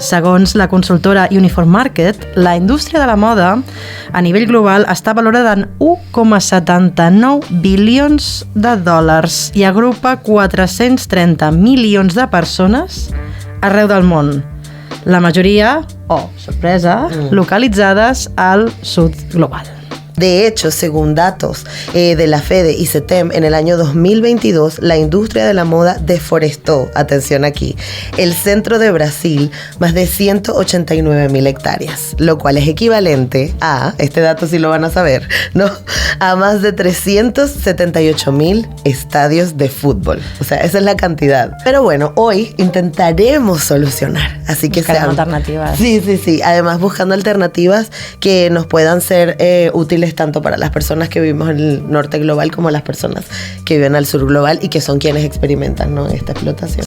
Segons la consultora Uniform Market, la indústria de la moda a nivell global està valorada en 1,79 bilions de dòlars i agrupa 430 milions de persones arreu del món. La majoria, sorpresa, localitzades al sud global. De hecho, según datos de la FEDE y CETEM, en el año 2022, la industria de la moda deforestó, atención aquí, el centro de Brasil, más de 189.000 hectáreas, lo cual es equivalente a, este dato sí lo van a saber, ¿no? A más de 378.000 estadios de fútbol. O sea, esa es la cantidad. Pero bueno, hoy intentaremos solucionar. Así que buscar alternativas. Sí. Además, buscando alternativas que nos puedan ser útiles tanto para las personas que vivimos en el norte global como las personas que viven al sur global y que son quienes experimentan, ¿no?, esta explotación.